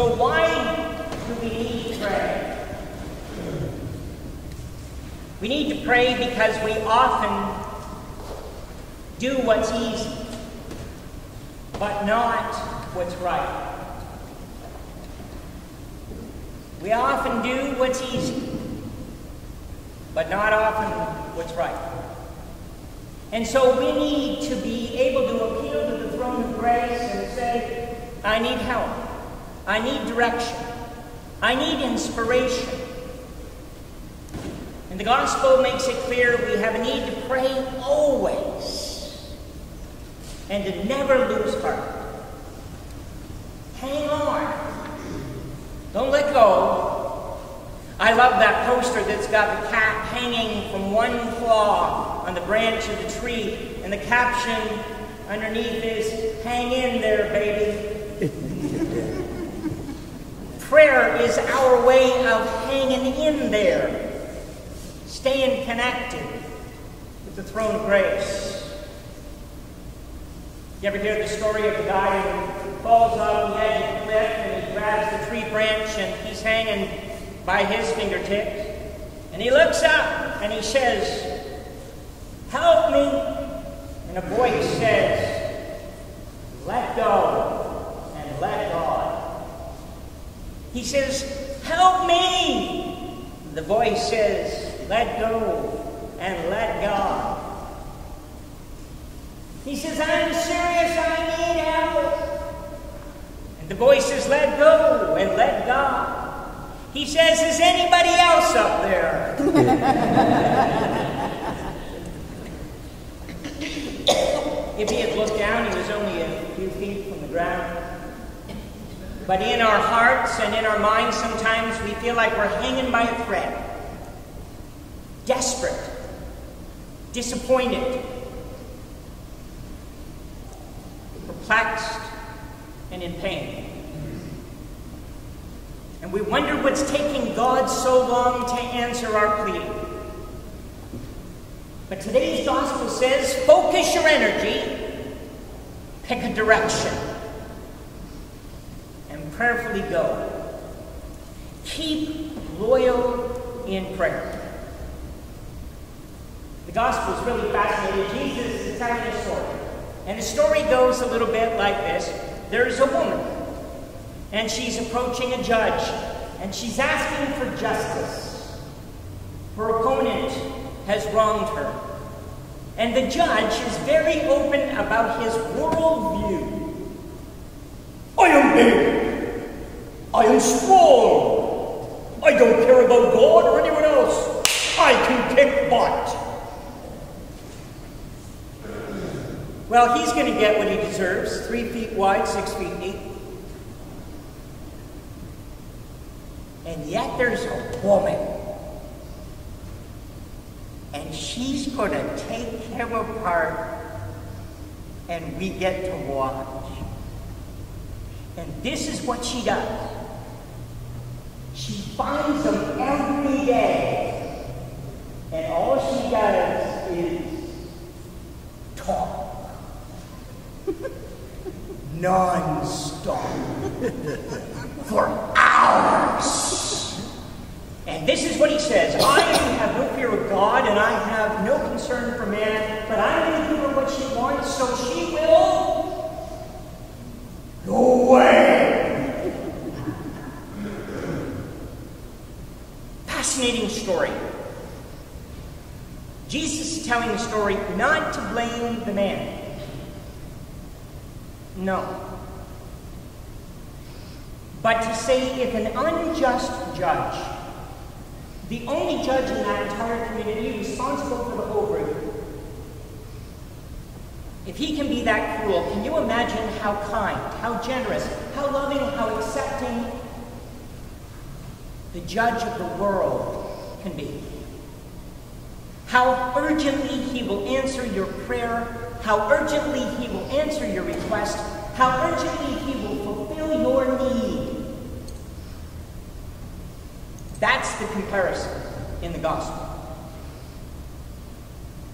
So why do we need to pray? We need to pray because we often do what's easy, but not what's right. We often do what's easy, but not often what's right. And so we need to be able to appeal to the throne of grace and say, I need help. I need direction. I need inspiration. And the gospel makes it clear we have a need to pray always and to never lose heart. Hang on. Don't let go. I love that poster that's got the cat hanging from one claw on the branch of the tree, and the caption underneath is, hang in there, baby. Prayer is our way of hanging in there, staying connected with the throne of grace. You ever hear the story of the guy who falls off the edge of the cliff and he grabs the tree branch and he's hanging by his fingertips, and he looks up and he says, help me. And a voice says, let go and let God. He says, help me. The voice says, let go and let God. He says, I'm serious, I need help. And the voice says, let go and let God. He says, is anybody else up there? If he had looked down, he was only a few feet from the ground. But in our hearts and in our minds, sometimes we feel like we're hanging by a thread. Desperate. Disappointed. Perplexed and in pain. And we wonder what's taking God so long to answer our plea. But today's gospel says, focus your energy, pick a direction, and prayerfully go. Keep loyal in prayer. The gospel is really fascinating. Jesus is telling a story. And the story goes a little bit like this. There's a woman, and she's approaching a judge, and she's asking for justice. Her opponent has wronged her. And the judge is very open about his worldview. I am big. I am strong. I don't care about God or anyone else. I can kick butt. Well, he's going to get what he deserves. 3 feet wide, 6 feet deep. And yet there's a woman. And she's going to take him apart. And we get to watch. And this is what she does. She finds him every day. And all she does is talk. Non-stop. For hours. And this is what he says. I have no fear of God, and I have no concern for man, but I'm going to give her what she wants, so she will go away. Fascinating story. Jesus is telling the story not to blame the man. No. But to say if an unjust judge, the only judge in that entire community responsible for the whole group, if he can be that cruel, can you imagine how kind, how generous, how loving, how accepting the judge of the world can be? How urgently he will answer your prayer, how urgently he will answer your request, how urgently he will fulfill your need. That's the comparison in the gospel.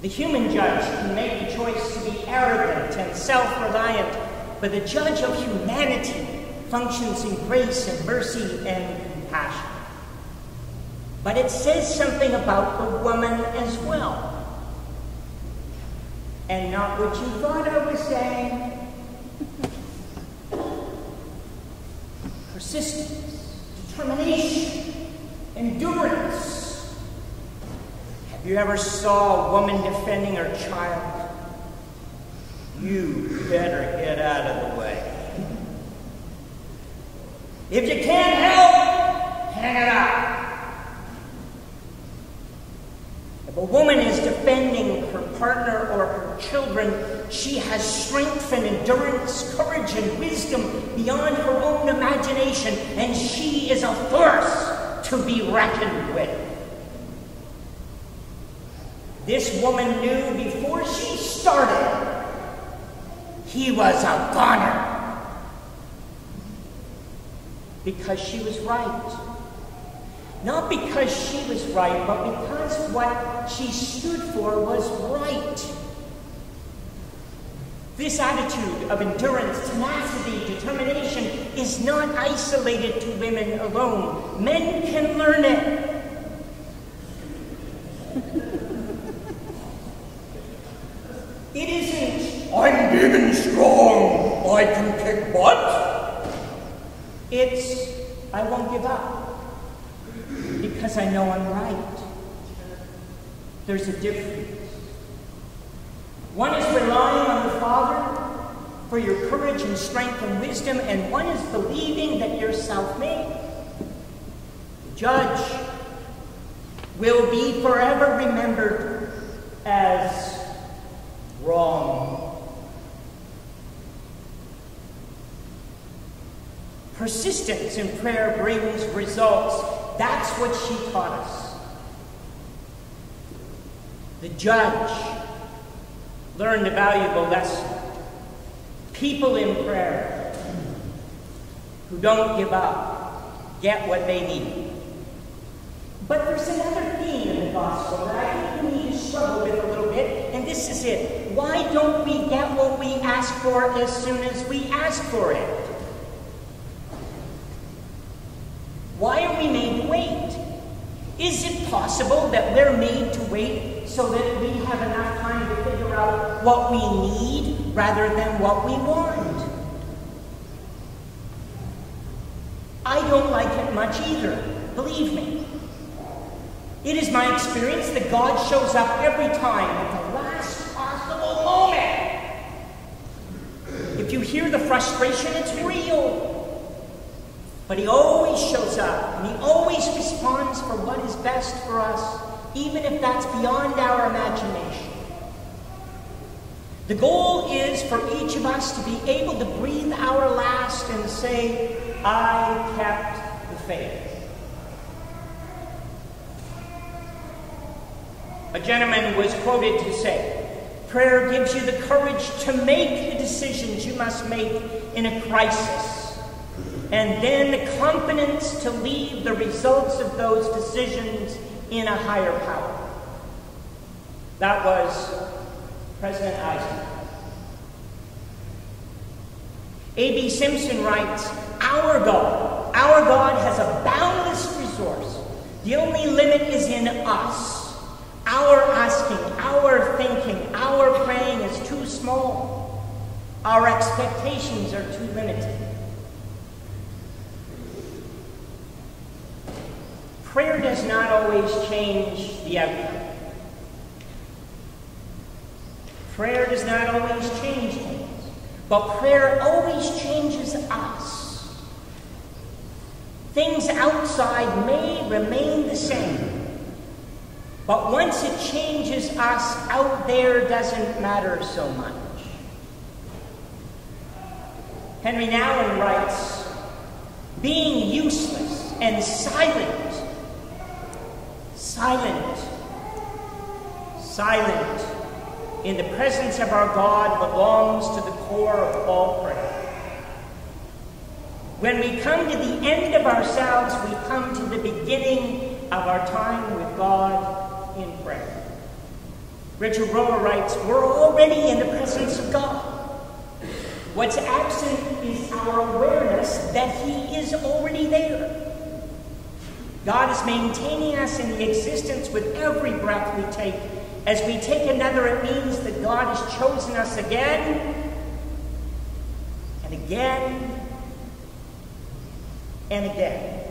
The human judge can make the choice to be arrogant and self-reliant, but the judge of humanity functions in grace and mercy and compassion. But it says something about the woman as well. And not what you thought I was saying. Persistence, determination, endurance. Have you ever saw a woman defending her child? You better get out of the way. If you can't help, hang it up. If a woman is defending her partner or her children, she has strength and endurance, courage and wisdom beyond her own imagination, and she is a force to be reckoned with. This woman knew before she started, he was a goner. Because she was right. Not because she was right, but because what she stood for was right. This attitude of endurance, tenacity, determination is not isolated to women alone. Men can learn it. It isn't, I'm big and strong, I can kick butt. It's, I won't give up. Because I know I'm right. There's a difference. One is relying on the Father for your courage and strength and wisdom, and one is believing that you're self-made. The judge will be forever remembered as wrong. Persistence in prayer brings results. That's what she taught us. The judge learned a valuable lesson. People in prayer who don't give up get what they need. But there's another theme in the gospel that I think we need to struggle with a little bit, and this is it. Why don't we get what we ask for as soon as we ask for it? Why are we made to wait? Is it possible that we're made to wait so that we have enough time to figure out what we need rather than what we want? I don't like it much either, believe me. It is my experience that God shows up every time at the last possible moment. If you hear the frustration, it's real. But he always shows up, and he always responds for what is best for us, even if that's beyond our imagination. The goal is for each of us to be able to breathe our last and say, I kept the faith. A gentleman was quoted to say, prayer gives you the courage to make the decisions you must make in a crisis, and then the confidence to leave the results of those decisions in a higher power. That was President Eisenhower. A.B. Simpson writes, our God has a boundless resource. The only limit is in us. Our asking, our thinking, our praying is too small. Our expectations are too limited. Prayer does not always change the outcome. Prayer does not always change things, but prayer always changes us. Things outside may remain the same, but once it changes us, out there doesn't matter so much. Henry Nouwen writes, being useless and silent in the presence of our God belongs to the core of all prayer. When we come to the end of ourselves, we come to the beginning of our time with God in prayer. Richard Rohr writes, we're already in the presence of God. What's absent is our awareness that he is already there. God is maintaining us in the existence with every breath we take. As we take another, it means that God has chosen us again and again and again.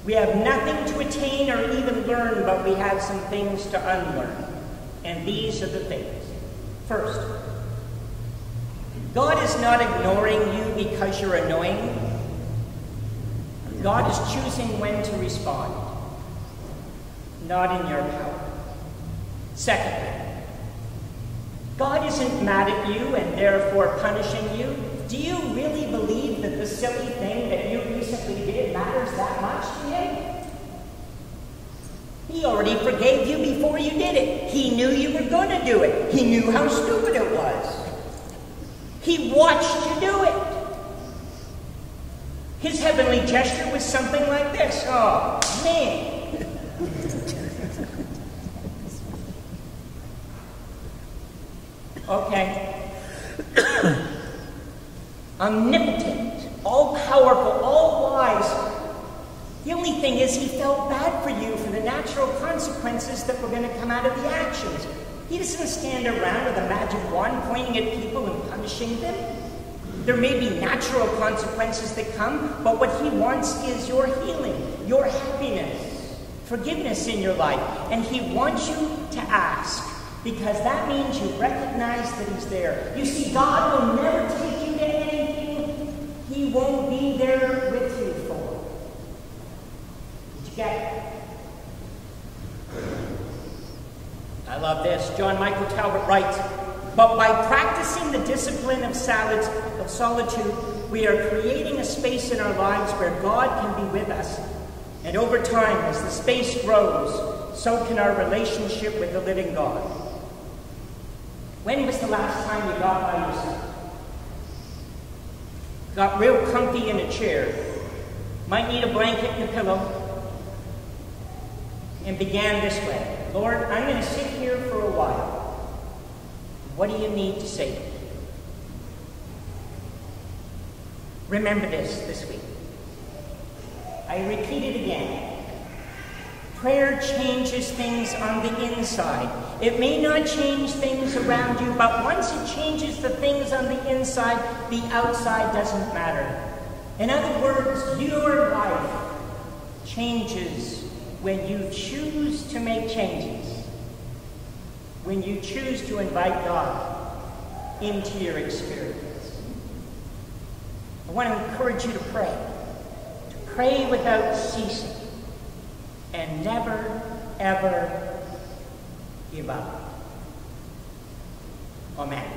We have nothing to attain or even learn, but we have some things to unlearn. And these are the things. First, God is not ignoring you because you're annoying. God is choosing when to respond, not in your power. Secondly, God isn't mad at you and therefore punishing you. Do you really believe that the silly thing that you recently did matters that much to him? He already forgave you before you did it. He knew you were going to do it. He knew how stupid it was. He watched you do it. His heavenly gesture was something like this. Oh, man. Okay. Omnipotent, all-powerful, all-wise. The only thing is he felt bad for you for the natural consequences that were going to come out of the actions. He doesn't stand around with a magic wand pointing at people and punishing them. There may be natural consequences that come, but what he wants is your healing, your happiness, forgiveness in your life. And he wants you to ask, because that means you recognize that he's there. You see, God will never take you to anything he won't be there with you for. Did you get it? I love this. John Michael Talbot writes, but by practicing the discipline of solitude, we are creating a space in our lives where God can be with us. And over time, as the space grows, so can our relationship with the living God. When was the last time you got by yourself? Got real comfy in a chair, might need a blanket and a pillow, and began this way. Lord, I'm going to sit here for a while. What do you need to say to me? Remember this week. I repeat it again. Prayer changes things on the inside. It may not change things around you, but once it changes the things on the inside, the outside doesn't matter. In other words, your life changes when you choose to make changes. When you choose to invite God into your experience. I want to encourage you to pray without ceasing, and never, ever give up. Amen.